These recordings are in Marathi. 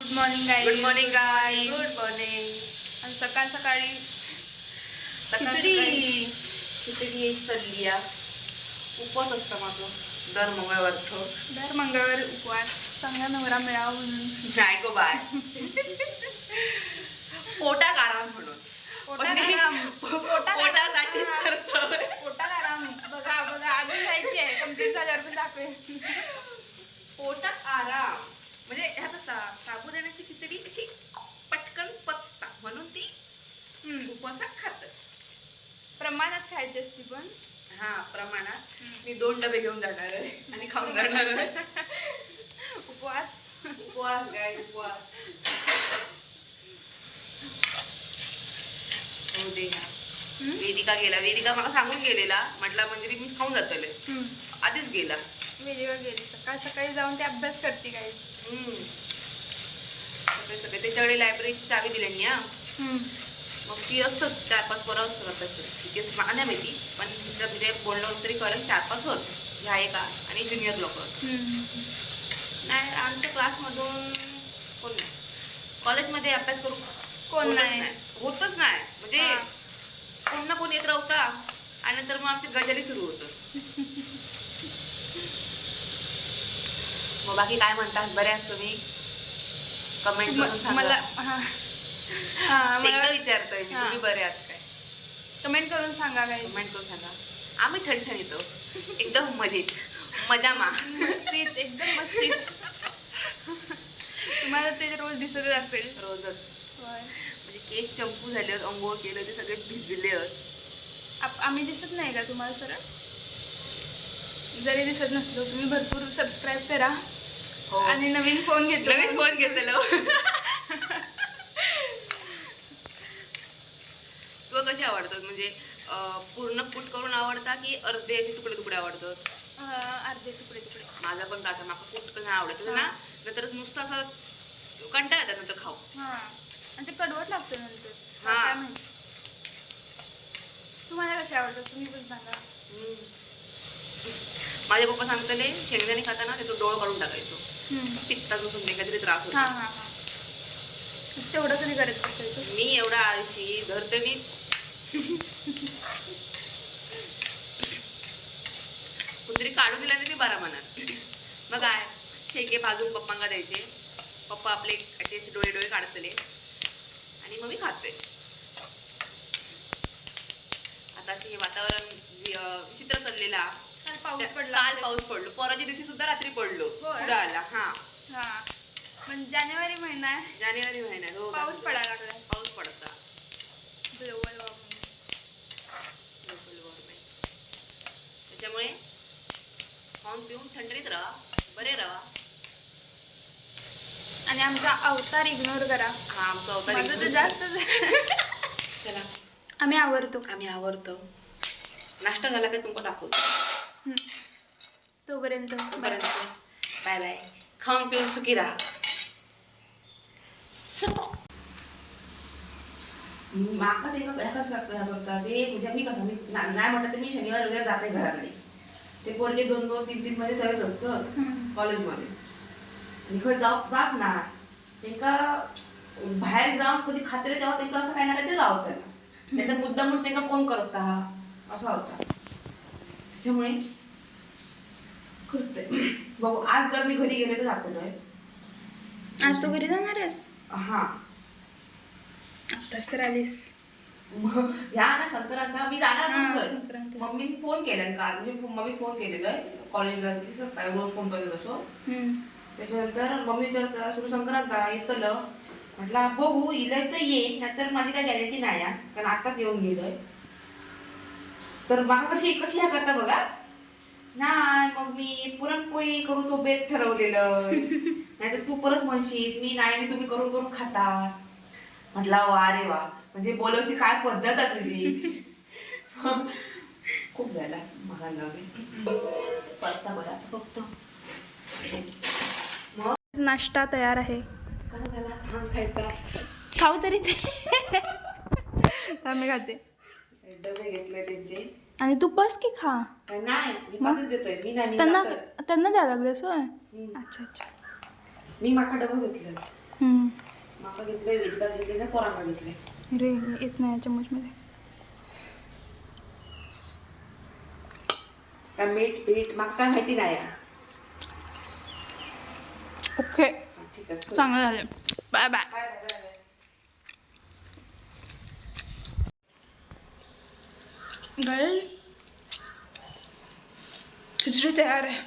Good morning guys. Good morning guys. Good morning. आणि सकाळ सकाळी खिचडी चालली आहे. उपवास असतं माझं दर मंगळवारचं. दर मंगळवारी उपवास. चांगला नवरा मिळावा म्हणून. नाही गो बाय. पोटात आराम म्हणून. पोटासाठीच करतोय. पोटात आराम. बघा बघा अजून जायची आहे. कंप्लीट झाल्यावर पण दाखवेल. पोटात आराम म्हणजे ह्यात साबुदाण्याची खिचडी अशी पटकन पचता म्हणून ती उपवासात खातात. प्रमाणात खायची असती पण. हा प्रमाणात. मी 2 डबे घेऊन जाणार आहे आणि खाऊन जाणार आहे. उपवास. उपवास काय उपवास. हो दे. वेदिका गेला. वेदिका मला सांगून गेलेला. म्हटलं म्हणजे मी खाऊन जातले. आधीच गेला. वेदिका गेली. सकाळ सकाळी जाऊन ते अभ्यास करते काय. सकाळी सकाळी त्याच्याकडे लायब्ररीची चावी दिली ना. मग ती असतं 4-5 पोरं असतं अभ्यास करत. तेच मला नाही माहिती पण तिचं म्हणजे बोलणं तरी कळेल 4-5 होत ह्या एका आणि ज्युनियर लोक. नाही आमच्या क्लासमधून कोण नाही. कॉलेजमध्ये अभ्यास करू कोण नाही. होतच नाही म्हणजे कोण ना कोण येत राहता आणि नंतर मग आमची गजाली सुरू होतं. मग बाकी काय म्हणतात. बरे असतो मी. कमेंट करून सांगा. मला विचारतोय मी तुम्ही बरे आहात काय. कमेंट करून सांगा काय. कमेंट करून सांगा. आम्ही ठणठण येतो एकदम मजेत मजामा मस्तीत एकदम मस्तीत. तुम्हाला ते रोज दिसतच असेल. रोजच म्हणजे केस चंपू झाले अंघोळ केलं ते सगळे भिजले. आम्ही दिसत नाही का तुम्हाला सरळ. जरी दिसत नसलो तुम्ही भरपूर सबस्क्राईब करा. आणि नवीन फोन घेतलेलो. तुला कसे आवडतात म्हणजे पूर्ण कूट करून आवडतात की अर्धे असे तुकडे तुकडे आवडतात. अर्धे तुकडे तुकडे. माझा पण काका माका कूट पण आवडत ना. नंतर नुसतं असं कंटाळा येतात नंतर खाऊ. आणि ते कडवट लागतं नंतर. काय माहिती तुम्हाला कसे आवडतात तुम्ही पण सांगा. माझे पप्पा सांगतले शेंगदाणे खाताना त्याचं डोळ काढून टाकायचो. पित्ताचा समजे काहीतरी त्रास होतो. तेवढं कधी करत बसायचं. मी एवढा आळशी धरते मी. कुठतरी काढून दिला तर मी बरा म्हणणार. मग काय शेंगे भाजून पप्पांना द्यायचे. पप्पा आपले डोळे काढतले आणि मग मी खाते. आता असे हे वातावरण विचित्र चाललेला. काल पाऊस पडलो. परवाच्या दिवशी सुद्धा रात्री पडलो. आला. म्हणजे जानेवारी महिना आहे. जानेवारी महिन्यात पाऊस पडायला लागला. पाऊस पडता. Global warming. त्याच्यामुळे खाऊन पिऊन थंडीत राहा. बरे राहा. आणि आमचा अवतार इग्नोर करा. आमचा अवतार माझं तर जास्त. चला आम्ही आवरतो. नाश्ता झाला का तुमका दाखवतो. तोपर्यंत बाय बाय. खाऊन पिऊन सुखी राहा. माका ते करता ते म्हणजे मी कसं मी नाही म्हटलं तर मी शनिवार रविवार जाते घराकडे. ते पोरगे 2-2-3-3 महिने थंयच असतात कॉलेजमध्ये. आणि खंय जात ना त्यांना बाहेर जाऊन कधी खातले तेव्हा त्यांना असं काही ना काहीतरी गावतं. नाही तर मुद्दा म्हणून त्यांना कोण करता असा होता. त्याच्यामुळे करते. बघू आज जर मी घरी गेले तर दाखवलोय. आज तू घरी जाणार आहेस. आत्ताच तर आलीस. ह्या ना संक्रांत मी जाणार नसतोय. मम्मीने फोन केलाय काल. म्हणजे मम्मी फोन केलेला आहे कॉलेजला. काय रोज फोन करत असो. त्याच्यानंतर मम्मी विचारता सुरू संक्रांत येतलं. म्हटलं बघू इलाय तर येईल नाहीतर माझी काही गॅरंटी नाही आहे कारण आताच येऊन गेलोय. तर मला कशी ह्या करता बघा. नाही मग मी पुरणपोळी करूचो बेट ठरवलेलं. नाहीतर तू परत म्हणशील मी नाही आणि तुम्ही करून करून खातास. म्हटलं वा रे वा म्हणजे बोलवची काय पद्धत आहे तुझी. खूप झाला मला पत्ता बघा फक्त. मग नाश्ता तयार आहे. कसं झाला सांग खायचा. खाऊ तरी ते. मी खाते. डबे घेतले त्यांचे. आणि तू बस की खा. नाही मी देतोय. मी नाही त्यांना द्यायला लागले सोय. अच्छा. मी माका डबा घेतलं. घेतलंय, वेदिका घेतली ना, पोरांना घेतलंय. रे येत नाही चम्मचमध्ये. काय मीठ मला काय माहिती नाही. ओके ठीक आहे. चांगलं झालं. Bye bye. गाइस खिचडी तयार आहे.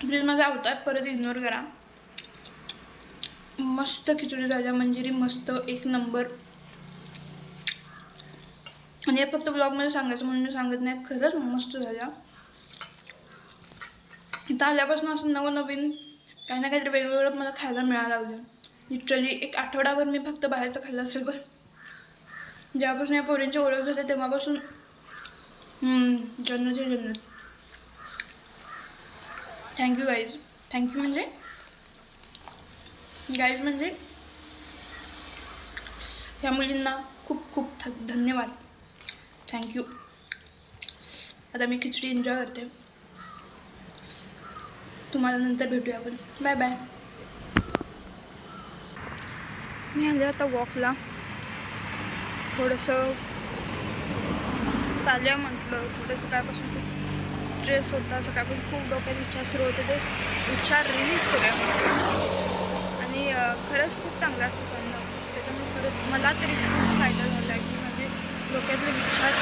प्लीज माझा अवतार परत इग्नोर करा. मस्त खिचडी झाल्या मंजिरी, मस्त एक नंबर. आणि हे फक्त ब्लॉगमध्ये सांगायचं म्हणून मी सांगत नाही, खरंच मस्त झाल्या. इथं आल्यापासून असं नवनवीन काही ना काहीतरी वेगवेगळं मला खायला मिळायला लागलं. लिटरली एक आठवडाभर मी फक्त बाहेरचं खाल्लं असेल, पण जेव्हापासून या पोरींची ओळख झाली तेव्हापासून जन्नत आहे जन्नत. Thank you guys. थँक्यू गाईज म्हणजे ह्या मुलींना खूप खूप धन्यवाद. थँक्यू. आता मी खिचडी एन्जॉय करते. तुम्हाला नंतर भेटूया आपण. Bye bye. मी आले आता वॉकला. थोडंसं चालूया म्हटलं. थोडंसं सकाळपासून खूप स्ट्रेस होता. सकाळपासून खूप डोक्यात विचार सुरू होते, ते विचार रिलीज करूया. आणि खरंच खूप चांगलं असतं चालणं. त्याच्यामुळे खरंच मला तरी खूप फायदा झाला आहे की माझे डोक्यातले विचार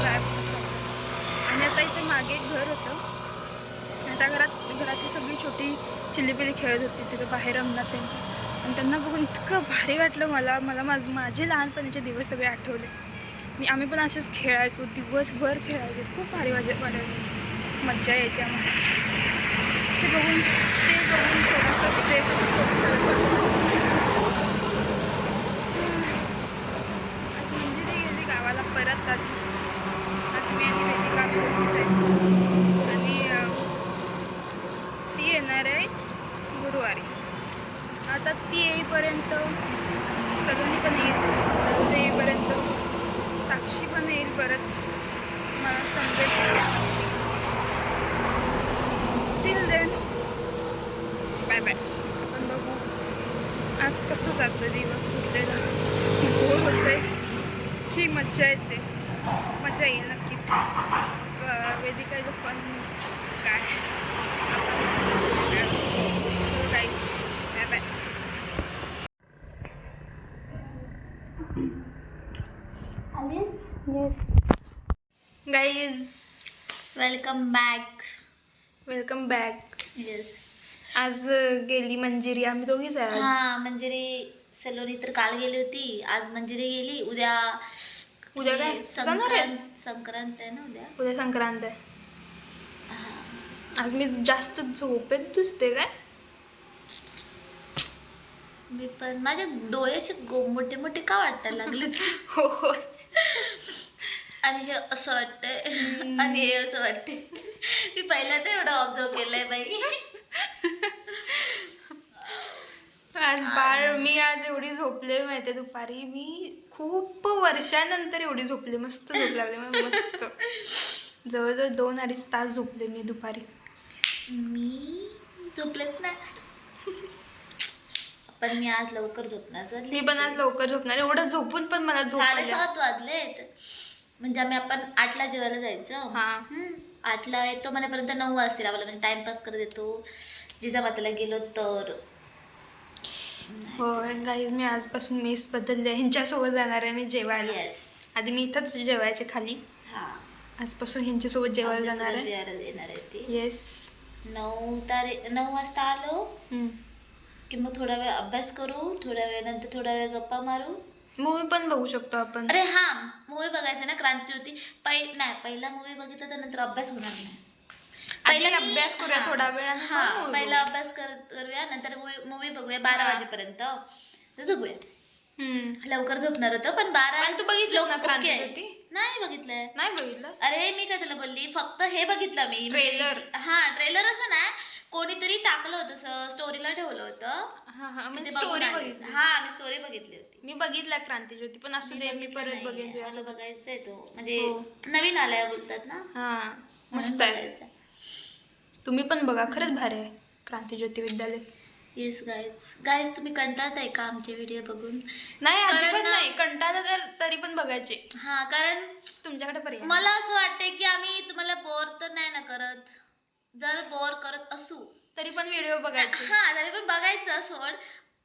गायब होत चालले. आणि आता इथे मागे एक घर होतं. आता घरातली सगळी छोटी चिल्लीपिल्ली खेळत होती तिथे बाहेर अंगणात त्यांच्या. आणि त्यांना बघून इतकं भारी वाटलं. मला माझे लहानपणीचे दिवस सगळे आठवले. आम्ही पण असेच खेळायचो, दिवसभर खेळायचो. खूप भारी वाटायचं, मज्जा यायची आम्हाला. ते बघून थोडासा स्ट्रेस मंजिरी गेली गावाला परत आली. आज मी आणि वेदिका आम्ही दोघीच आहे. आणि ती येणार आहे गुरुवारी. आता ती येईपर्यंत सलोनी पण येईल. सलोनी येईपर्यंत साक्षी पण येईल परत. मला समजेल Sakshi. Till then bye bye. आपण बघू आज कसं जातं दिवस कुठलेला. बोर होते ही मज्जा येते. मजा येईल नक्कीच. वेदिका इज फन काय. Guys bye bye. Yes guys welcome back. Yes. आज गेली मंजिरी. आम्ही दोघीच आहे आज. हा मंजिरी सलोनी तर काल गेली होती. आज मंजिरी गेली. उद्या काय संक्रांत आहे ना. उद्या संक्रांत आहे. आज मी जास्त झोपेत दिसते काय. मी पण माझे डोळे असे मोठे मोठे का वाटायला लागले. हो. आणि हे असं वाटतंय आणि हे असं वाटतंय. मी पहिल्यांदा एवढं ऑब्झर्व केलंय बाई. मी आज एवढी झोपले माहिती दुपारी. मी खूप वर्षानंतर एवढी झोपले. मस्त झोप लागली मला. मस्त जवळजवळ 2-2.5 तास झोपले मी दुपारी. मी झोपलेच नाही. पण मी आज लवकर झोपणार. मी पण आज लवकर झोपणार. एवढं झोपून पण मला 7:30 वाजलेत. म्हणजे आम्ही 8ला जेवायला जायचं. 8ला येतो म्हणेपर्यंत 9 वाजतील आम्हाला. म्हणजे टाइमपास करत येतो. जिजामाताला गेलो तर. होय गाईज मी आजपासून मेस बदलले. ह्यांच्यासोबत जाणार आहे मी जेवायला. आधी मी इथंच जेवायचे खाली. आजपासून ह्यांच्यासोबत जेवायला जाणार आहे. येस. 9 वाजता आलो की मग थोडा वेळ अभ्यास करू. थोड्या वेळानंतर थोडा वेळ गप्पा मारू. मूवी पण बघू शकतो आपण. अरे हा मूवी बघायचं ना. क्रांतीज्योती पहिला मूवी बघितला तर नंतर अभ्यास होणार नाही. पहिला अभ्यास करूया थोडा वेळ. पहिला अभ्यास करूया नंतर मूवी बघूया 12 वाजेपर्यंत. झोपूया. लवकर झोपणार होतं पण 12. तू बघितलं ना क्रांतीज्योती? नाही बघितलंय. नाही बघितलं. अरे मी काय तुला बोलली फक्त हे बघितलं मी. ट्रेलर. ट्रेलर असं नाही. कोणीतरी टाकलं होतं स्टोरीला ठेवलं होतं. मी स्टोरी बघितली होती. मी बघितला क्रांतीज्योती पण असू दे मी परत बघेन. मला बघायचंय तो. म्हणजे नवीन आलाय बोलतात ना. मस्त आहे. तुम्ही पण बघा. खरंच भारी आहे क्रांतीज्योती विद्यालय. येस गाईज तुम्ही कंटाळताय का आमचे व्हिडिओ बघून? नाही कारण अजिबात ना- नाही, कंटाळा तर तरी पण बघायचे. हा, कारण तुमच्याकडे पर्याय मला असं वाटतंय की आम्ही तुम्हाला बोर तर नाही ना करत. जर बोर करत असू तरी पण व्हिडिओ बघायचे. हा तरी पण बघायचं सोड.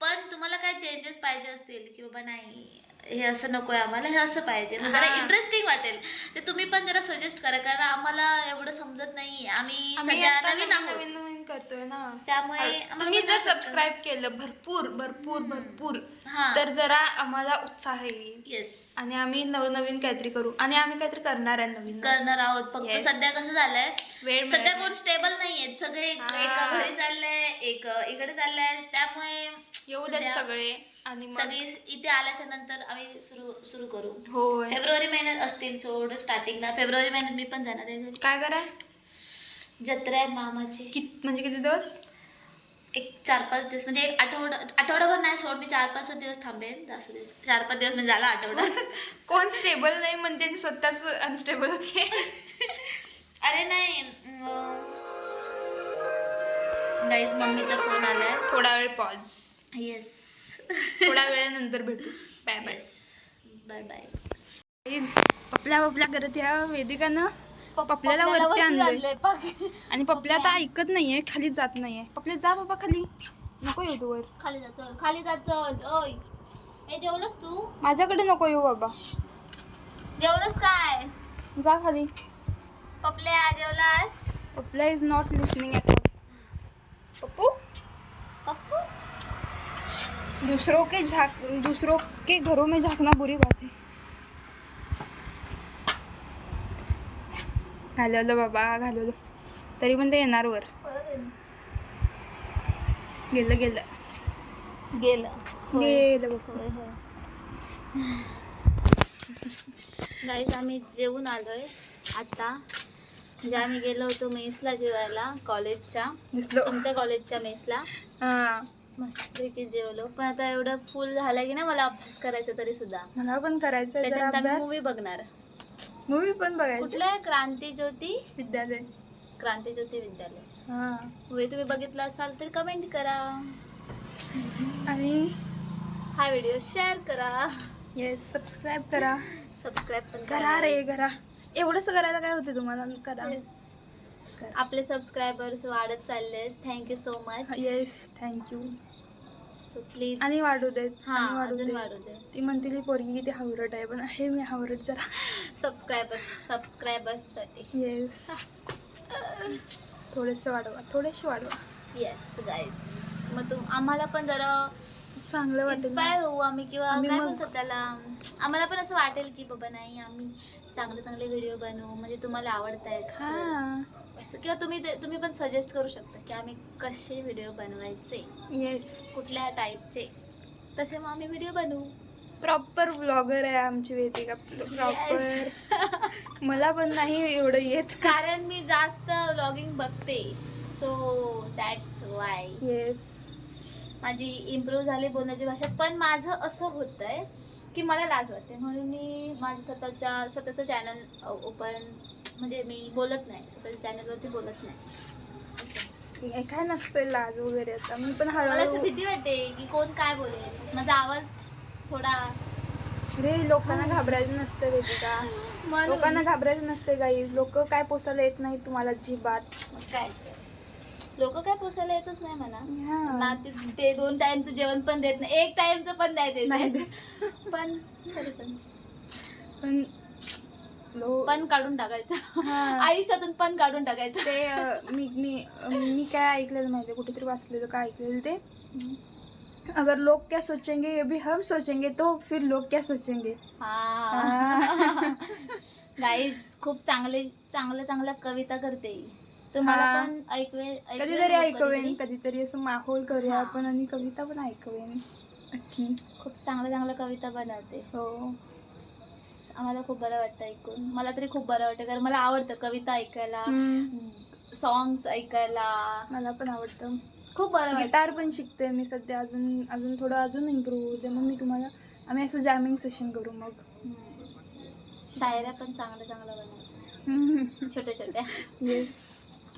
पण तुम्हाला काय चेंजेस पाहिजे असतील की बाबा नाही हे असं नकोय आम्हाला, हे असं पाहिजे, मग जरा हा. इंटरेस्टिंग वाटेल ते तुम्ही पण जरा सजेस्ट करा, कारण आम्हाला एवढं समजत नाही. आम्ही आम्ही सध्या आता नवीन नवीन आहोत, नवीन नवीन करतोय ना, त्यामुळे आम्हाला तुम्ही पण जर असं वाटतं. सबस्क्राईब केलं भरपूर भरपूर भरपूर हा. तर जरा आम्हाला उत्साह येईल येस आणि आम्ही नवनवीन काहीतरी करू आणि आम्ही काहीतरी करणार आहे नवीन. करणार आहोत. फक्त Yes. सध्या कसं झालंय, वेळ मिळत सध्या नाही. कोण स्टेबल नाहीयेत, सगळे हा. एक घरी चाललंय, एक इकडे चाललंय, त्यामुळे येऊ देत सध्या सगळे आणि मग सगळी इथे आल्याच्या नंतर आम्ही सुरू करू. होय. फेब्रुवारी महिन्यात असतील सोड, स्टार्टिंगला फेब्रुवारी महिन्यात मी पण जाणार आहे घरी. काय कराय जत्रा आहे मामाची. म्हणजे किती दिवस? एक 4-5 दिवस, म्हणजे एक आठवडाभर नाही सोड, मी 4-5 दिवस थांबेन. जास्त दिवस 4-5 दिवस म्हणजे झाला आठवडा. कोण स्टेबल नाही म्हणते आणि स्वतःच अनस्टेबल होते. अरे नाही गाईज मम्मीचा फोन आलाय. थोडा वेळ पॉज. येस थोड्या वेळानंतर भेटू. Bye bye. Bye bye. Papalya करत या वेदिकानं पपल्याला वरती आणलंय आणि पपल्या आता ऐकत नाहीये, खाली जात नाहीये. पपल्या जा बाबा खाली, नको येऊ तू वर. खाली जातो. ओय हे जेवलंस तू? माझ्याकडे नको येऊ बाबा, जेवलंस काय? जा खाली. पपल्या जेवलास? Papalya is not listening at all. Pappu Pappu दूसरों के घरों में झांकना बुरी बात है. घालवलं बाबा, घालवलं तरी पण ते येणार वर. गेलं बाबा. गाईज आम्ही जेवून आलोय आता. म्हणजे आम्ही गेलो होतो मेसला जेवायला, कॉलेजच्या, दिसलो. तुमच्या कॉलेजच्या मेसला. हा मस्तपैकी जेवलो. पण आता एवढं फुल झालं की ना मला अभ्यास करायचा तरी सुद्धा. मला पण करायचं आहे जरा त्याच्यानंतर आम्ही अभ्यास. मूवी बघणार. मूवी पण बघायची. कुठलं आहे? क्रांतीज्योती विद्यालय. विद्यालय. हा मूवी तुम्ही बघितला असाल तर कमेंट करा आणि हा व्हिडिओ शेअर करा. येस सबस्क्राईब करा. सबस्क्राईब पण करा रे करा. एवढंच करायला काय होते तुम्हाला, करा. आपले सबस्क्रायबर्स वाढत चालले. Thank you so much. Yes thank you. So please आणि वाढू देत. हा आणि वाढू अजून देत. वाढू दे. ती म्हणते ती पोरगी किती हावरट आहे, पण आहे मी हावरट जरा. सबस्क्रायबर्ससाठी. येस थोडेसे वाढवा. येस गाईज, मग आम्हाला पण जरा चांगलं वाटेल ना. इन्स्पायर होऊ आम्ही, किंवा आम्ही काय मग- म्हणतात त्याला, आम्हाला पण असं वाटेल की बाबा नाही आम्ही चांगले व्हिडिओ बनवू, म्हणजे तुम्हाला आवडतायत. हा किंवा तुम्ही पण सजेस्ट करू शकता की आम्ही कसे व्हिडिओ बनवायचे, येस कुठल्या टाईपचे, तसे मग आम्ही व्हिडिओ बनवू. प्रॉपर ब्लॉगर आहे आमची वेदिका. प्रॉपर. मला पण नाही एवढं येत. कारण मी जास्त व्लॉगिंग बघते, सो दॅट्स वाय. येस माझी इम्प्रूव्ह झाली बोलण्याची भाषा. पण माझं असं होतंय की मला लाज वाटते, म्हणून मी माझं स्वतःचं चॅनल ओपन, म्हणजे मी बोलत नाही, स्वतःच्या चॅनलवरती बोलत नाही. काय नसतं लाज वगैरे. आता मी पण मला असं हळूहळू. भीती वाटते की कोण काय बोलेल, माझा आवाज थोडा रे लोकांना घाबरायचं नसतं वेदिका. लोकांना घाबरायचं नसते काही. लोक काय पोसायला येत नाही तुम्हाला अजिबात. काय लोक काय पोसायला येतच नाही हा. म्हणा ना. ते 2 टाइमचं जेवण पण देत नाही, 1 टाइमचं पण नाही नाही देत. पण तरी पण पण काढून टाकायचं. हा. आयुष्यातून पण काढून टाकायचं. ते मी काय ऐकलेलं माहिती, कुठेतरी वाचलेलं काय ऐकलेलं ते, अगर लोग क्या सोचेंगे ये भी हम सोचेंगे तो फिर लोग क्या सोचेंगे. गाईज खूप चांगल्या कविता करते. तुम्हाला हा. पण कधीतरी ऐकवेन, कधीतरी असं माहोल करूया हा. आपण आणि कविता पण ऐकवेन. नक्की. खूप चांगल्या कविता बनवते. हो आम्हाला खूप बरं वाटतं ऐकून. मला तरी खूप बरं वाटतं, कारण मला आवडतं कविता ऐकायला, सॉंग्स ऐकायला. मला पण आवडतं. खूप बरं वाटतं. गिटार पण शिकते मी सध्या. अजून थोडं इम्प्रूव्ह होते. मग मी तुम्हाला आम्ही असं जॅमिंग सेशन करू. मग शायऱ्या पण चांगल्या बनवते, छोट्या. येस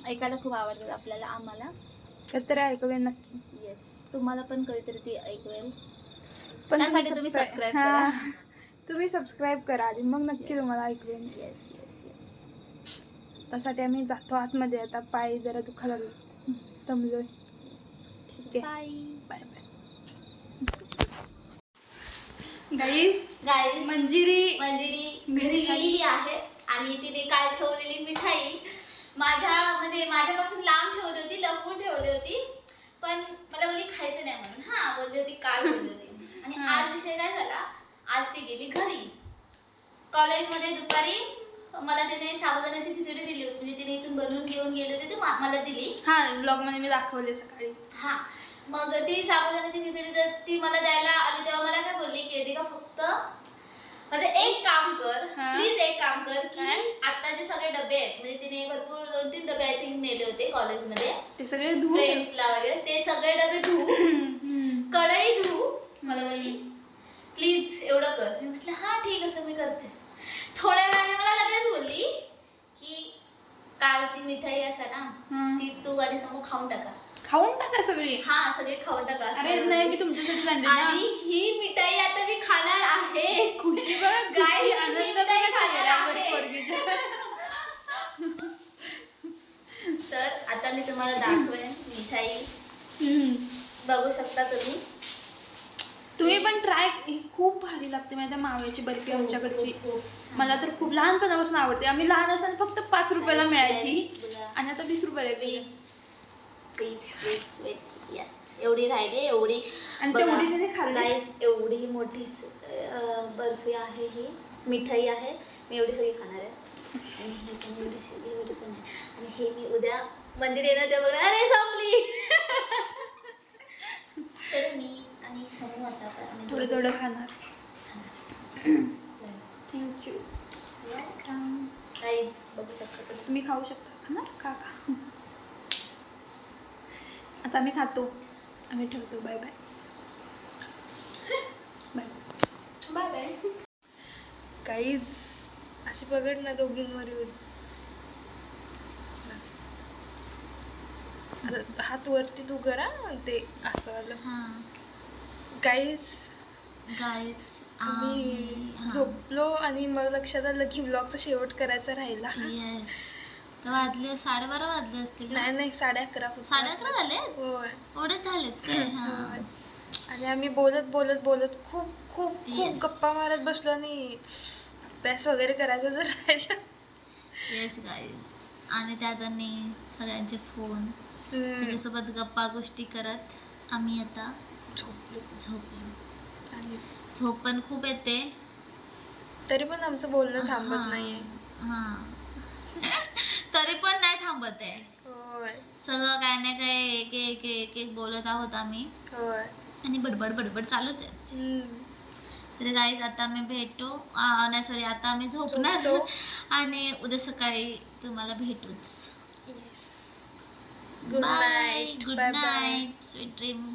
ऐकायला खूप आवडतात आम्हाला. तर ऐकूया नक्की. येस. तुम्हाला पण कधीतरी ती ऐकवेल. पण त्यासाठी तुम्ही सबस्क्राईब करा. तुम्ही सबस्क्राईब करा आधी, मग नक्की तुम्हाला ऐकवेन. Yes yes yes. त्यासाठी आम्ही जातो आतमध्ये. आता पाय जरा दुखायला लागले, दमलोय. ठीक आहे, बाय. बाय बाय गाईस. गाईज मंजिरी मंजिरी घरी गेलेली आहे आणि तिने काल ठेवलेली मिठाई माझ्यापासून लांब ठेवली होती, लपवून ठेवली होती. पण मला बोलली खायचं नाही म्हणून. हा बोलली होती, काल बोलली होती. आणि आज विषय काय झाला, आज ती गेली घरी. कॉलेजमध्ये दुपारी मला तिने साबुदाण्याची खिचडी दिली होती. म्हणजे तिने इथून बनवून घेऊन गेले होते, ती मला दिली. हा ब्लॉग मध्ये मी दाखवले सकाळी. हा, मग ती साबुदाण्याची खिचडी जर ती मला द्यायला आली तेव्हा मला काय बोलली की वेदिका फक्त म्हणजे एक काम कर, प्लीज एक काम कर की आता जे सगळे डबे आहेत, म्हणजे तिने भरपूर 2-3 डबे आय थिंक नेले होते कॉलेजमध्ये, ते सगळे धुवून फ्रेंड्सला वगैरे, ते सगळे डबे धू, कढई धू. मला बोलली प्लीज एवढं कर. मी म्हटलं हा ठीक असं मी करते. थोड्या वेळाने मला लगेच बोलली की कालची मिठाई असा ना ती तू आणि समोर खाऊन टाका. खाऊन टाका सगळी. हा सगळे खाऊन टाका. अरे नाही, मी तुमच्यासाठी आणली ना. आणि ही मिठाई आता मी खाणार आहे. खुशी बघ, गाय आनंद मिठाई बघा खाणार चेहऱ्यावर आहे. पोरगीच्या. तर आता मी तुम्हाला दाखवेन मिठाई, बघू शकता तुम्ही. तुम्ही पण ट्राय, खूप भारी लागते माझ्या माव्याची बर्फी आमच्याकडची. मला तर खूप लहानपणापासून आवडते. आम्ही लहान असताना फक्त 5 रुपयाला मिळायची आणि आता 20 रुपयाला येते. Sweet sweet sweet yes. एवढी राहिली, एवढी. आणि तेवढी तिने खाल्ली. गाईज एवढी मोठी बर्फी आहे, ही मिठाई आहे. मी एवढी सगळी खाणार आहे. आणि ही पण एवढी पण आहे. आणि हे मी उद्या मंदिर येणार तेव्हा बघणार, अरे संपली. तर मी आणि समूह आता थोडं थोडं खाणार. थँक्यू. वेलकम. गाईज बघू शकता तुम्ही खाऊ शकता. खाणार का? आता आम्ही खातो, आम्ही ठेवतो. Bye bye bye bye bye. काहीच अशी पकड ना दोघींवर येऊन. हात वरती तू करा, ते असं आलं. गाईज आम्ही झोपलो आणि मग लक्षात आलं की ब्लॉगचा शेवट करायचा राहिला. येस. तर वाजले 12:30 वाजले असतील. नाही 11:30 होते. 11:30 झाले. होय. एवढेच झालेत काय? होय. आणि आम्ही बोलत बोलत बोलत खूप खूप खूप गप्पा मारत बसलो आणि अभ्यास वगैरे करायचा तर राहिला. Yes guys. आणि त्यात आणि सगळ्यांचे फोन, त्याच्यासोबत गप्पा गोष्टी करत आम्ही आता झोपलो. आणि झोप पण खूप येते, तरी पण आमचं बोलणं थांबत नाहीये. तरी पण नाही थांबत आहे. होय सगळं काय ना काय एक एक एक एक बोलत आहोत आम्ही. होय. आणि बडबड बडबड चालूच आहे. तर गाईज आता आम्ही भेटू, नाही सॉरी, आता आम्ही झोपणार आणि उद्या सकाळी तुम्हाला भेटूच. Good bye. Night. Good bye bye. Night. Sweet dream.